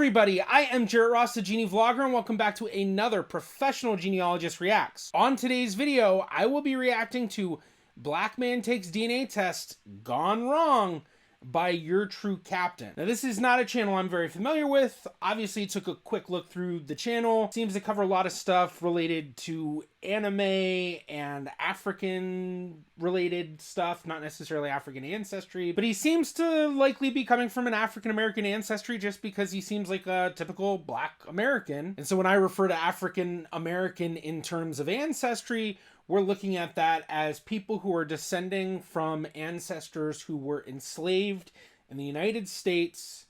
everybody, I am Jarrett Ross, the Genie Vlogger, and welcome back to another Professional Genealogist Reacts. On today's video, I will be reacting to Black Man Takes DNA Test Gone Wrong by Your True Captain. Now, this is not a channel I'm very familiar with. Obviously, took a quick look through the channel. Seems to cover a lot of stuff related to anime and African-related stuff, not necessarily African ancestry, but he seems to likely be coming from an African-American ancestry just because he seems like a typical Black American. And so when I refer to African-American in terms of ancestry, we're looking at that as people who are descending from ancestors who were enslaved in the United States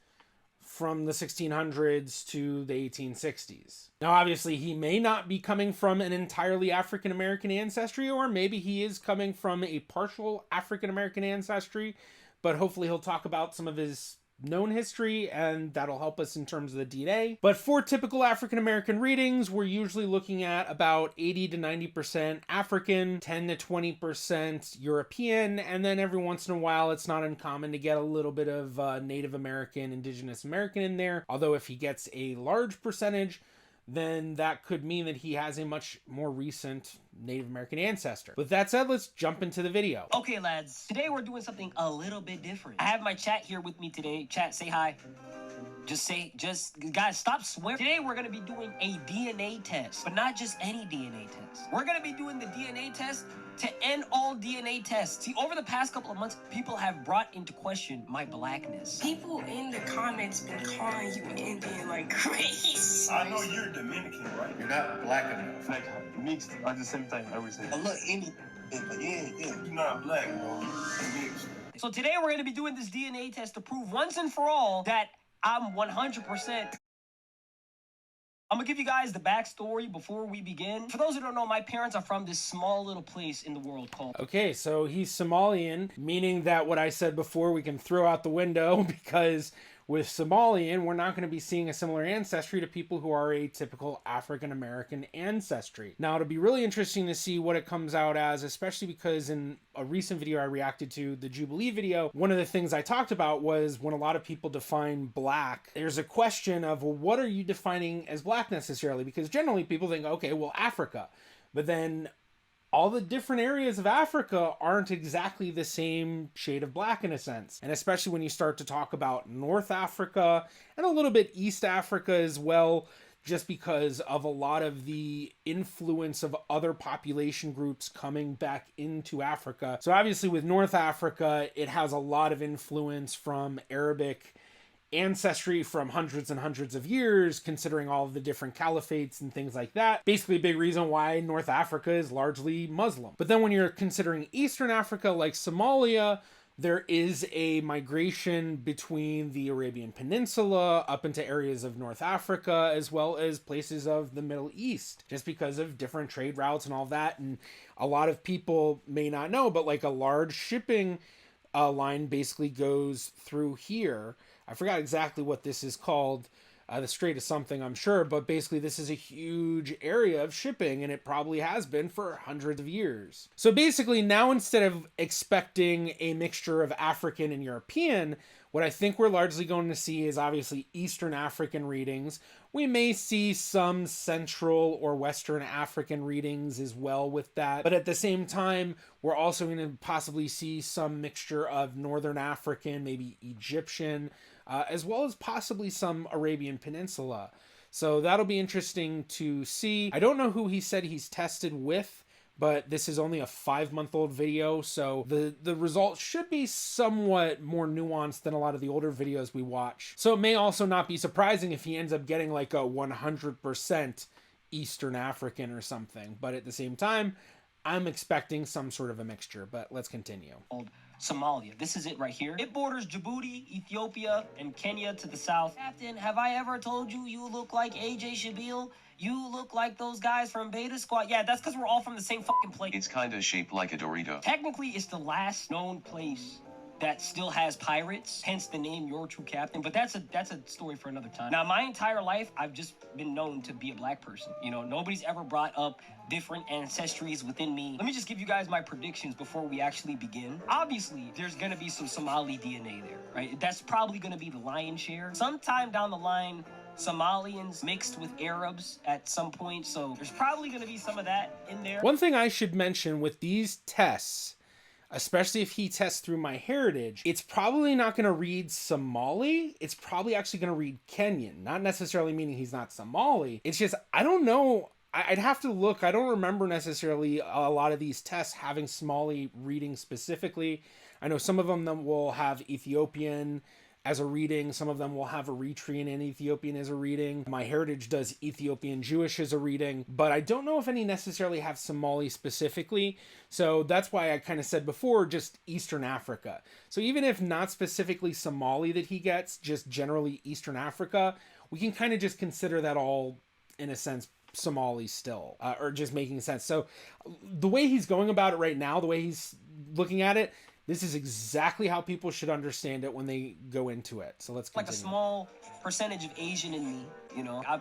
from the 1600s to the 1860s. Now, obviously, he may not be coming from an entirely African-American ancestry, or maybe he is coming from a partial African-American ancestry, but hopefully he'll talk about some of his known history, and that'll help us in terms of the DNA. But for typical African-American readings, we're usually looking at about 80 to 90% African, 10 to 20% European, and then every once in a while, it's not uncommon to get a little bit of Native American, Indigenous American in there. Although if he gets a large percentage, then that could mean that he has a much more recent Native American ancestor. With that said, let's jump into the video. Okay, lads, today we're doing something a little bit different. I have my chat here with me today. Chat, say hi. Guys, stop swearing. Today we're gonna be doing a DNA test, but not just any DNA test. We're gonna be doing the DNA test to end all DNA tests. See, over the past couple of months, people have brought into question my blackness. People in the comments been calling you Indian like crazy. I know you're Dominican, right? You're not black enough. Like mixed at the same time, I would say. I look Indian, but yeah. You're not black, bro. You're mixed. So today we're gonna be doing this DNA test to prove once and for all that I'm 100%. I'm gonna give you guys the backstory before we begin. For those who don't know, my parents are from this small little place in the world called... Okay, so he's Somalian, meaning that what I said before we can throw out the window, because with Somalian, we're not going to be seeing a similar ancestry to people who are a typical African-American ancestry. Now, it'll be really interesting to see what it comes out as, especially because in a recent video I reacted to, the Jubilee video, one of the things I talked about was when a lot of people define black, there's a question of, well, what are you defining as black necessarily? Because generally people think, okay, well, Africa. But then all the different areas of Africa aren't exactly the same shade of black in a sense. And especially when you start to talk about North Africa and a little bit East Africa as well, just because of a lot of the influence of other population groups coming back into Africa. So obviously with North Africa, it has a lot of influence from Arabic ancestry from hundreds and hundreds of years, considering all of the different caliphates and things like that. Basically a big reason why North Africa is largely Muslim. But then when you're considering Eastern Africa like Somalia, there is a migration between the Arabian Peninsula up into areas of North Africa, as well as places of the Middle East, just because of different trade routes and all that. And a lot of people may not know, but like a large shipping line basically goes through here. I forgot exactly what this is called, the Strait of something, I'm sure, but basically this is a huge area of shipping, and it probably has been for hundreds of years. So basically now, instead of expecting a mixture of African and European, what I think we're largely going to see is obviously Eastern African readings. We may see some Central or Western African readings as well with that. But at the same time, we're also going to possibly see some mixture of Northern African, maybe Egyptian, as well as possibly some Arabian Peninsula. So that'll be interesting to see. I don't know who he said he's tested with, but this is only a 5-month-old video, so the results should be somewhat more nuanced than a lot of the older videos we watch. So it may also not be surprising if he ends up getting like a 100% Eastern African or something, but at the same time, I'm expecting some sort of a mixture, but let's continue. Somalia. This is it right here. It borders Djibouti, Ethiopia, and Kenya to the south. Captain, have I ever told you you look like AJ Shabil? You look like those guys from Beta Squad. Yeah, that's because we're all from the same fucking place. It's kind of shaped like a Dorito. Technically, it's the last known place that still has pirates, hence the name Your True Captain. But that's a story for another time. Now, my entire life, I've just been known to be a black person. You know, nobody's ever brought up different ancestries within me. Let me just give you guys my predictions before we actually begin. Obviously, there's gonna be some Somali DNA there, right? That's probably gonna be the lion's share. Sometime down the line, Somalians mixed with Arabs at some point, so there's probably going to be some of that in there. One thing I should mention with these tests, especially if he tests through MyHeritage, it's probably not going to read Somali. It's probably actually going to read Kenyan. Not necessarily meaning he's not Somali. It's just, I don't know. I'd have to look. I don't remember necessarily a lot of these tests having Somali reading specifically. I know some of them will have Ethiopian as a reading. Some of them will have Eritrean and Ethiopian as a reading. MyHeritage does Ethiopian Jewish as a reading, but I don't know if any necessarily have Somali specifically. So that's why I kind of said before, just Eastern Africa. So even if not specifically Somali that he gets, just generally Eastern Africa, we can kind of just consider that all, in a sense, Somali still, or just making sense. So the way he's going about it right now, the way he's looking at it, this is exactly how people should understand it when they go into it. So let's continue. Like a small percentage of Asian in me, you know. I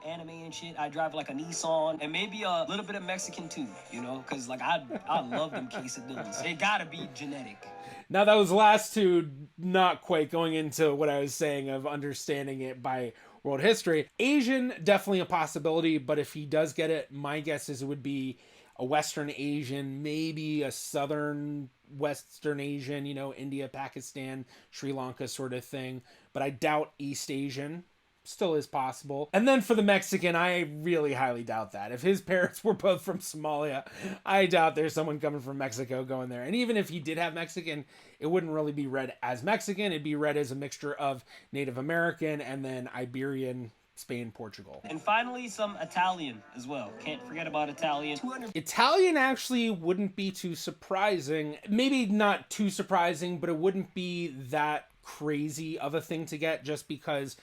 anime and shit. I drive like a Nissan, and maybe a little bit of Mexican too, you know, because like I love them quesadillas. They gotta be genetic. Now those last two, not quite going into what I was saying of understanding it by world history. Asian, definitely a possibility, but if he does get it, my guess is it would be a Western Asian, maybe a Southern Western Asian, you know, India, Pakistan, Sri Lanka sort of thing. But I doubt East Asian. Still is possible. And then for the Mexican, I really highly doubt that. If his parents were both from Somalia, I doubt there's someone coming from Mexico going there. And even if he did have Mexican, it wouldn't really be read as Mexican. It'd be read as a mixture of Native American and then Iberian, Spain, Portugal. And finally, some Italian as well. Can't forget about Italian. Italian actually wouldn't be too surprising. Maybe not too surprising, but it wouldn't be that crazy of a thing to get just because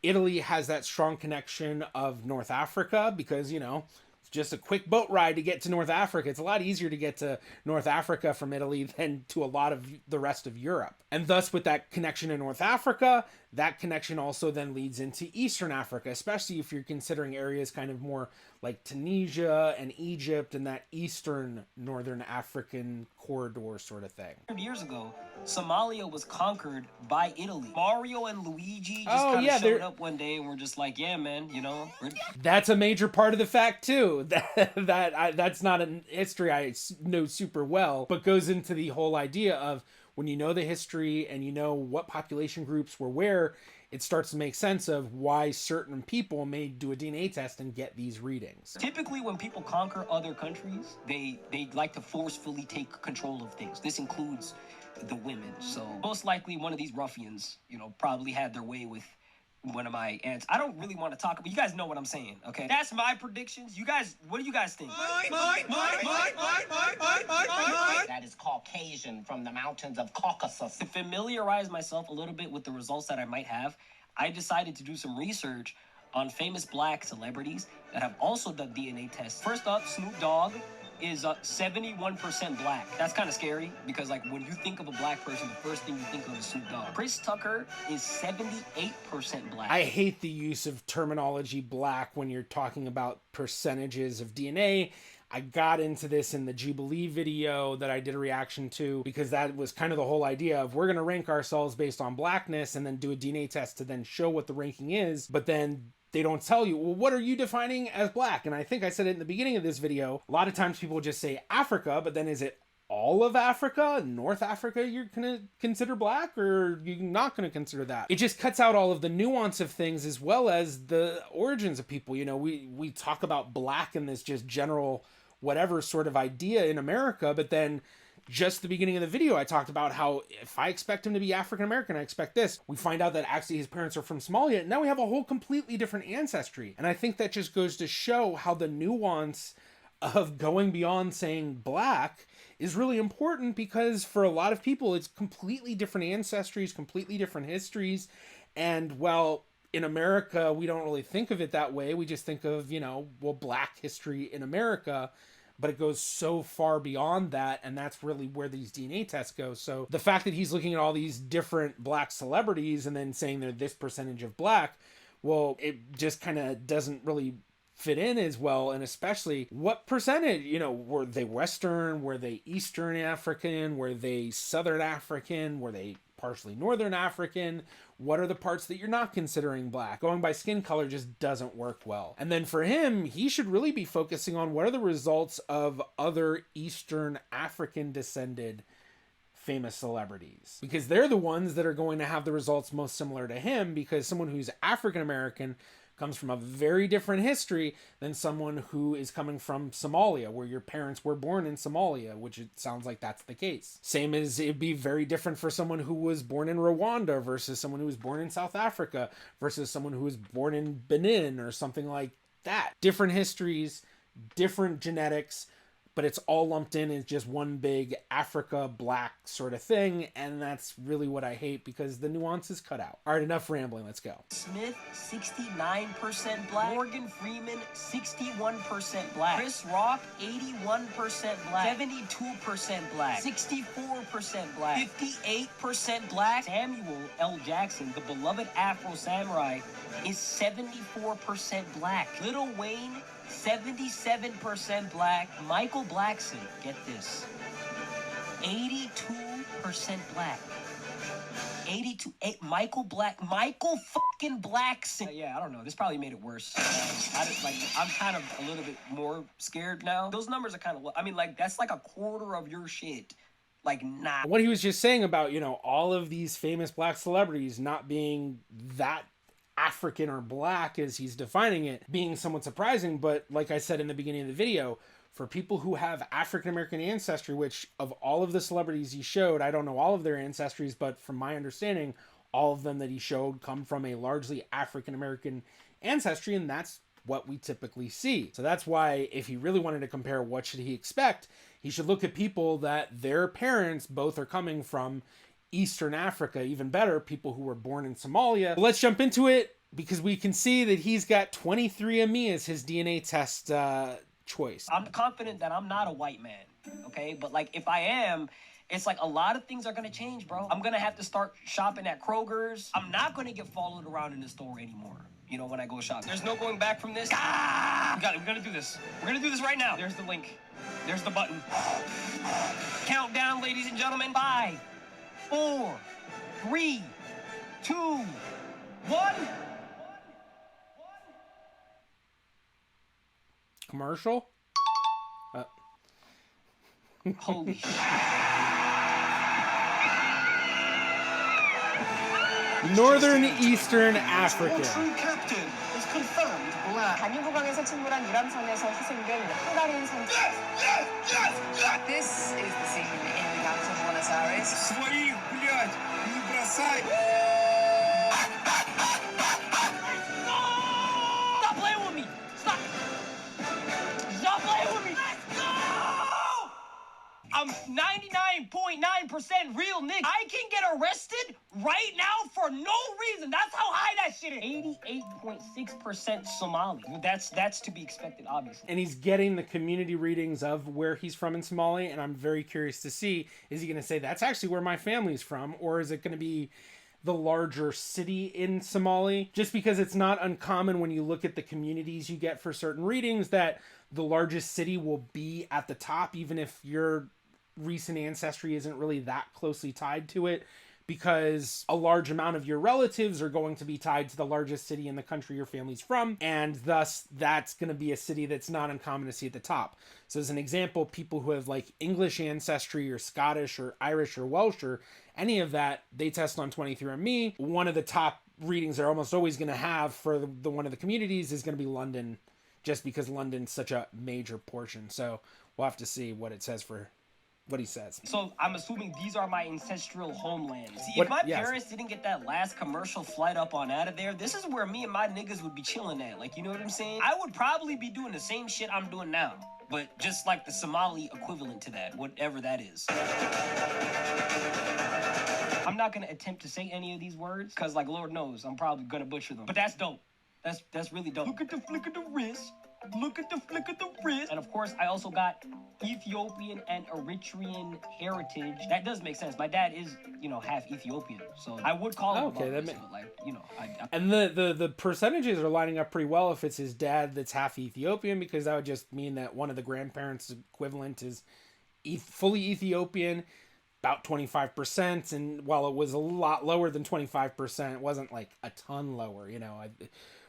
Italy has that strong connection of North Africa because, you know, it's just a quick boat ride to get to North Africa. It's a lot easier to get to North Africa from Italy than to a lot of the rest of Europe. And thus, with that connection in North Africa, that connection also then leads into Eastern Africa, especially if you're considering areas kind of more like Tunisia and Egypt and that Eastern Northern African corridor sort of thing. Years ago, Somalia was conquered by Italy. Mario and Luigi just kind of showed up one day and were just like, yeah, man, you know. That's a major part of the fact, too. That's not a history I know super well, but goes into the whole idea of when you know the history and you know what population groups were where, it starts to make sense of why certain people may do a DNA test and get these readings. Typically, when people conquer other countries, they like to forcefully take control of things. This includes the women. So most likely one of these ruffians, you know, probably had their way with one of my aunts. I don't really want to talk about, you guys know what I'm saying, okay? That's my predictions. You guys, what do you guys think? That is Caucasian from the mountains of Caucasus. To familiarize myself a little bit with the results that I might have, I decided to do some research on famous black celebrities that have also done DNA tests. First up, Snoop Dogg is 71% black. That's kind of scary because, like, when you think of a black person, the first thing you think of is Snoop Dogg. Chris Tucker is 78% black. I hate the use of terminology black when you're talking about percentages of DNA. I got into this in the Jubilee video that I did a reaction to because that was kind of the whole idea of we're going to rank ourselves based on blackness and then do a DNA test to then show what the ranking is. But then they don't tell you, well, what are you defining as black? And I think I said it in the beginning of this video. A lot of times people just say Africa, but then is it all of Africa, North Africa, you're going to consider black, or you're not going to consider that? It just cuts out all of the nuance of things as well as the origins of people. You know, we talk about black in this just general whatever sort of idea in America, but then just the beginning of the video, I talked about how if I expect him to be African-American, I expect this. We find out that actually his parents are from Somalia. Now we have a whole completely different ancestry. And I think that just goes to show how the nuance of going beyond saying black is really important, because for a lot of people, it's completely different ancestries, completely different histories. And well, in America, we don't really think of it that way. We just think of, you know, well, black history in America. But it goes so far beyond that, and that's really where these DNA tests go. So the fact that he's looking at all these different black celebrities and then saying they're this percentage of black, well, it just kind of doesn't really fit in as well. And especially what percentage, you know, were they Western, were they Eastern African, were they Southern African, were they partially Northern African, What are the parts that you're not considering black? Going by skin color just doesn't work well. And then for him, he should really be focusing on what are the results of other Eastern African descended famous celebrities, because they're the ones that are going to have the results most similar to him, because someone who's African American comes from a very different history than someone who is coming from Somalia, where your parents were born in Somalia, which it sounds like that's the case. Same as it'd be very different for someone who was born in Rwanda versus someone who was born in South Africa versus someone who was born in Benin or something like that. Different histories, different genetics, but it's all lumped in as just one big Africa black sort of thing, and that's really what I hate, because the nuance is cut out. All right, enough rambling, let's go. Smith, 69% black. Morgan Freeman, 61% black. Chris Rock, 81% black. 72% black. 64% black. 58% black. Samuel L. Jackson, the beloved Afro samurai, is 74% black. Lil Wayne, 77% black. Michael Blackson, get this, 82% black. Michael fucking Blackson. Yeah, I don't know. This probably made it worse. I'm kind of a little bit more scared now. Those numbers are kind of, I mean, like, that's like a quarter of your shit. Like, nah. What he was just saying about, all of these famous black celebrities not being that African or black as he's defining it, being somewhat surprising, but like I said in the beginning of the video, for people who have African American ancestry, which of all of the celebrities he showed, I don't know all of their ancestries, but from my understanding, all of them that he showed come from a largely African American ancestry, and that's what we typically see. So that's why if he really wanted to compare what should he expect, he should look at people that their parents both are coming from Eastern Africa, even better, people who were born in Somalia. But let's jump into it, because we can see that he's got 23andMe as his DNA test choice. I'm confident that I'm not a white man, okay? But, like, if I am, it's like a lot of things are going to change, bro. I'm going to have to start shopping at Kroger's. I'm not going to get followed around in the store anymore, when I go shop. There's no going back from this. Ah! We got it. We're going to do this. We're going to do this right now. There's the link. There's the button. Countdown, ladies and gentlemen. 5, 4, 3, 2, 1. Commercial? Holy shit. Northern Eastern African. True captain is confirmed black. 단유구강에서 침몰한 유람선에서 희생된 헝가리인 선수. This is the scene in the capital of Buenos Aires. Своих, блядь, не бросай. Stop playing with me! Stop! Stop playing with me! Let's go! I'm 99.9% real nigga. I can get arrested right now for no reason. That's how high that shit is. 88.6% Somali. That's to be expected, obviously. And he's getting the community readings of where he's from in Somalia, and I'm very curious to see, is he going to say, that's actually where my family's from, or is it going to be the larger city in Somali? Just because it's not uncommon when you look at the communities you get for certain readings that the largest city will be at the top, even if your recent ancestry isn't really that closely tied to it, because a large amount of your relatives are going to be tied to the largest city in the country your family's from, and thus that's going to be a city that's not uncommon to see at the top. So as an example, people who have like English ancestry or Scottish or Irish or Welsh or any of that, they test on 23andMe. One of the top readings they're almost always going to have for the one of the communities is going to be London, just because London's such a major portion. So we'll have to see what it says for what he says. So I'm assuming these are my ancestral homelands. See, What- if my yes. parents didn't get that last commercial flight up on out of there, this is where me and my niggas would be chilling at. Like, you know what I'm saying? I would probably be doing the same shit I'm doing now, but just like the Somali equivalent to that, whatever that is. I'm not gonna attempt to say any of these words, because, like, Lord knows, I'm probably gonna butcher them. But that's dope. That's really dope. Look at the flick of the wrist. Look at the flick of the wrist. And of course, I also got Ethiopian and Eritrean heritage. That does make sense. My dad is, half Ethiopian. So I would call him Okay, about that this, ma- but, like, I And the percentages are lining up pretty well if it's his dad that's half Ethiopian, because that would just mean that one of the grandparents equivalent is fully Ethiopian, about 25%, and while it was a lot lower than 25%, it wasn't like a ton lower, you know.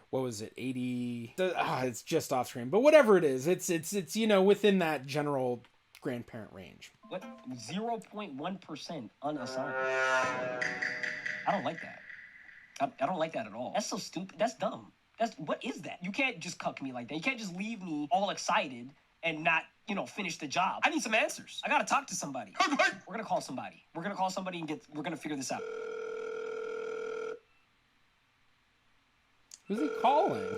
What was it, 80? It's just off screen, but whatever it is, it's you know, within that general grandparent range. What? 0.1% unassigned. I don't like that. I don't like that at all. That's so stupid. That's dumb. What is that? You can't just cuck me like that. You can't just leave me all excited and not, you know, finish the job. I need some answers. I gotta talk to somebody. We're gonna call somebody. We're gonna call somebody and we're gonna figure this out. Who's he calling?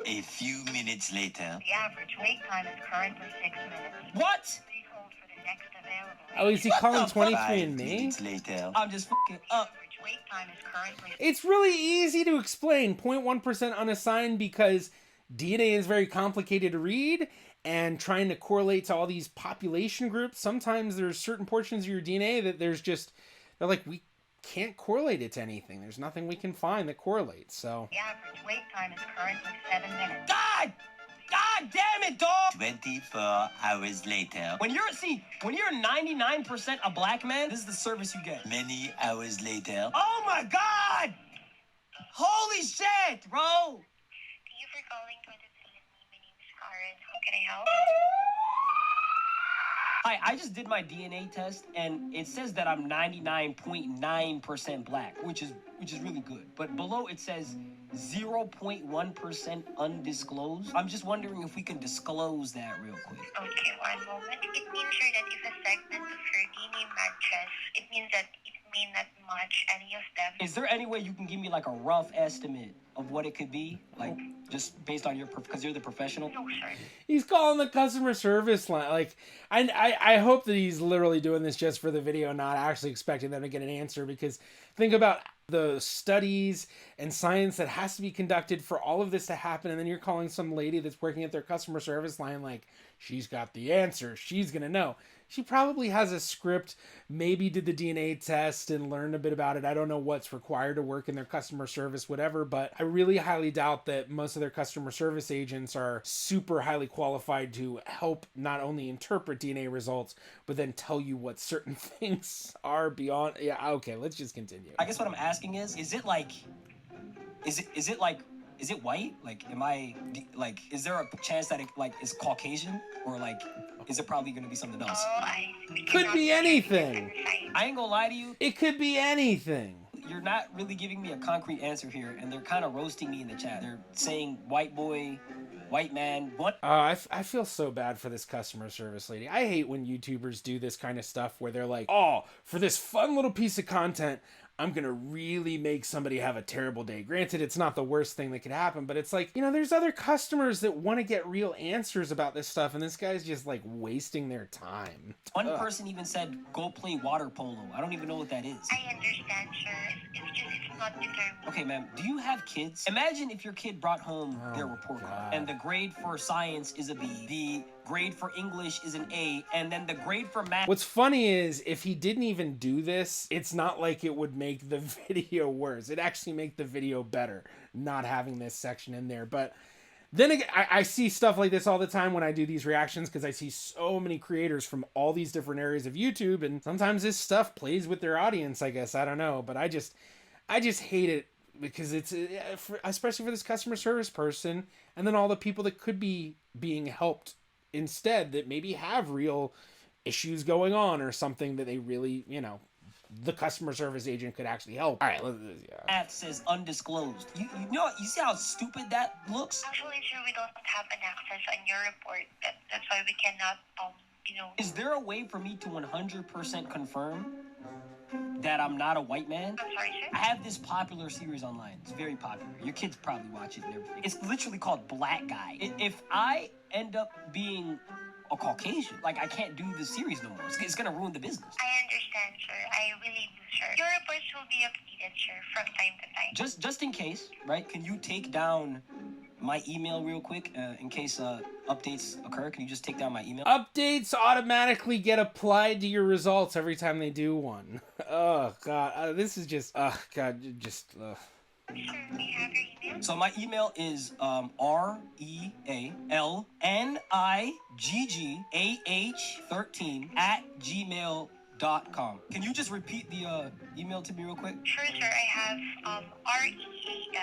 A few minutes later. The average wait time is currently 6 minutes. What? Please hold for the next available. Oh, is he calling 23andMe? 5 minutes later. I'm just fucking up. Average wait time is currently... It's really easy to explain 0.1% unassigned because DNA is very complicated to read, and trying to correlate to all these population groups, sometimes there's certain portions of your DNA that they're like, we can't correlate it to anything. There's nothing we can find that correlates, so. The average wait time is currently 7 minutes. God damn it, dog! 24 hours later. When you're 99% a black man, this is the service you get. Many hours later. Oh my God! Holy shit, bro! Thank you for calling 23andMe. My name is Karen. How can I help? Hi, I just did my DNA test, and it says that I'm 99.9% black, which is really good. But below it says 0.1% undisclosed. I'm just wondering if we can disclose that real quick. Okay, one moment. It means sure that if a segment of your DNA matches, it means that it may not match any of them. Is there any way you can give me like a rough estimate of what it could be? Like, just based on because you're the professional? No, sir. He's calling the customer service line. Like, I hope that he's literally doing this just for the video, not actually expecting them to get an answer, because think about the studies and science that has to be conducted for all of this to happen, and then you're calling some lady that's working at their customer service line like, she's got the answer, she's gonna know. She probably has a script, maybe did the DNA test and learned a bit about it. I don't know what's required to work in their customer service, whatever, but I really highly doubt that most of their customer service agents are super highly qualified to help not only interpret DNA results, but then tell you what certain things are beyond. Yeah, okay, let's just continue. I guess what I'm asking is it white? Like, is there a chance that it is Caucasian, or is it probably gonna be something else? Could be anything. I ain't gonna lie to you. It could be anything. You're not really giving me a concrete answer here, and they're kind of roasting me in the chat. They're saying white boy, white man, what? I feel so bad for this customer service lady. I hate when YouTubers do this kind of stuff where they're like, oh, for this fun little piece of content, I'm going to really make somebody have a terrible day. Granted, it's not the worst thing that could happen, but it's like, you know, there's other customers that want to get real answers about this stuff, and this guy's just like wasting their time. One person even said, go play water polo. I don't even know what that is. I understand, sir. It's not determined. Okay, ma'am, do you have kids? Imagine if your kid brought home their report card, and the grade for science is a B, the grade for English is an A, and then the grade for math. What's funny is if he didn't even do this, it's not like it would make the video worse. It'd actually make the video better, not having this section in there. But then again, I see stuff like this all the time when I do these reactions, because I see so many creators from all these different areas of YouTube, and sometimes this stuff plays with their audience, I guess. I don't know, but I just hate it, because it's especially for this customer service person, and then all the people that could be being helped instead, that maybe have real issues going on or something that they really, you know, the customer service agent could actually help. All right, Math says undisclosed. You know, you see how stupid that looks? Actually, sir, we don't have an access on your report. That's why we cannot, Is there a way for me to 100% confirm that I'm not a white man? I'm sorry, sir? I have this popular series online. It's very popular. Your kids probably watch it and everything. It's literally called Black Guy. If I end up being a Caucasian, I can't do the series no more. It's gonna ruin the business. I understand, sir. I really do, sir. Your reports will be updated, sir, from time to time. Just in case, right? Can you take down my email real quick in case updates occur? Can you just take down my email? Updates automatically get applied to your results every time they do one. Oh, God. This is just... Oh, God. Just... Sure, we have your email. So my email is REALNIGGAH13 @gmail.com. genealogist.com. Can you just repeat the email to me real quick? Sure, sir. I have REALNIGG.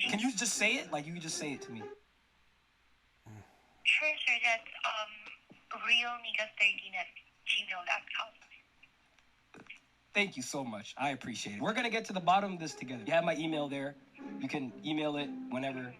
Can you just say it? Like, you can just say it to me. Sure, sir. That's realniggas13@gmail.com. Thank you so much. I appreciate it. We're going to get to the bottom of this together. You have my email there. You can email it whenever.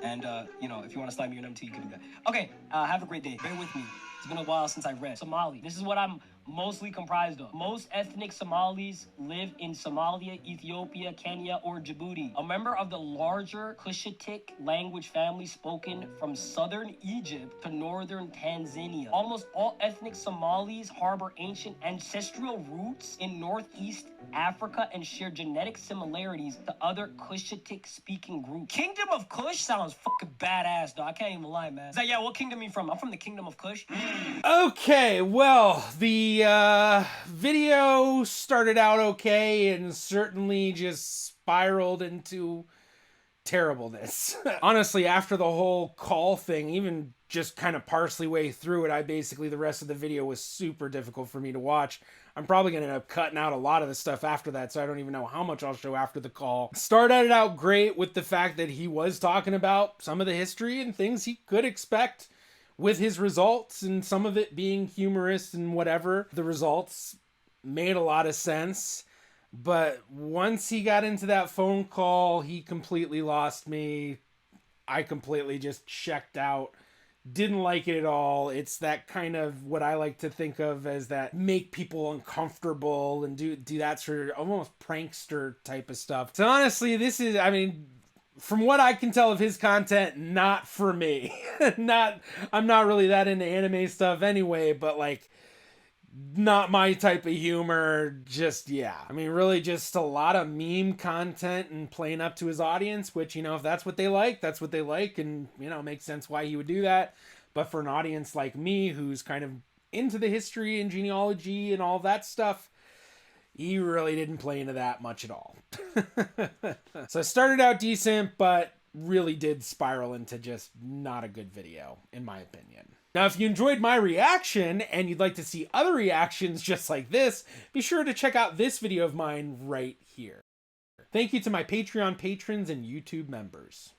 And, you know, if you want to slide me your number too, you can do that. Okay, have a great day. Bear with me. It's been a while since I've read. Somali. This is what I'm mostly comprised of. Most ethnic Somalis live in Somalia, Ethiopia, Kenya, or Djibouti. A member of the larger Cushitic language family spoken from southern Egypt to northern Tanzania. Almost all ethnic Somalis harbor ancient ancestral roots in northeast Africa and share genetic similarities to other Cushitic speaking groups. Kingdom of Kush sounds fucking badass, though. I can't even lie, man. It's like, yeah, what kingdom are you from? I'm from the Kingdom of Kush. Okay, well, the video started out okay and certainly just spiraled into terribleness. Honestly, after the whole call thing, even just kind of partially way through it, the rest of the video was super difficult for me to watch. I'm probably going to end up cutting out a lot of the stuff after that, so I don't even know how much I'll show after the call. Started out great with the fact that he was talking about some of the history and things he could expect with his results, and some of it being humorous and whatever. The results made a lot of sense. But once he got into that phone call, he completely lost me. I completely just checked out. Didn't like it at all. It's that kind of what I like to think of as that make people uncomfortable and do that sort of almost prankster type of stuff. So honestly, this is, I mean, from what I can tell of his content, not for me. I'm not really that into anime stuff anyway, but like, not my type of humor. Just, yeah. I mean, really just a lot of meme content and playing up to his audience, which, you know, if that's what they like, that's what they like. And, you know, makes sense why he would do that. But for an audience like me, who's kind of into the history and genealogy and all that stuff, he really didn't play into that much at all. So it started out decent, but really did spiral into just not a good video, in my opinion. Now, if you enjoyed my reaction and you'd like to see other reactions just like this, be sure to check out this video of mine right here. Thank you to my Patreon patrons and YouTube members.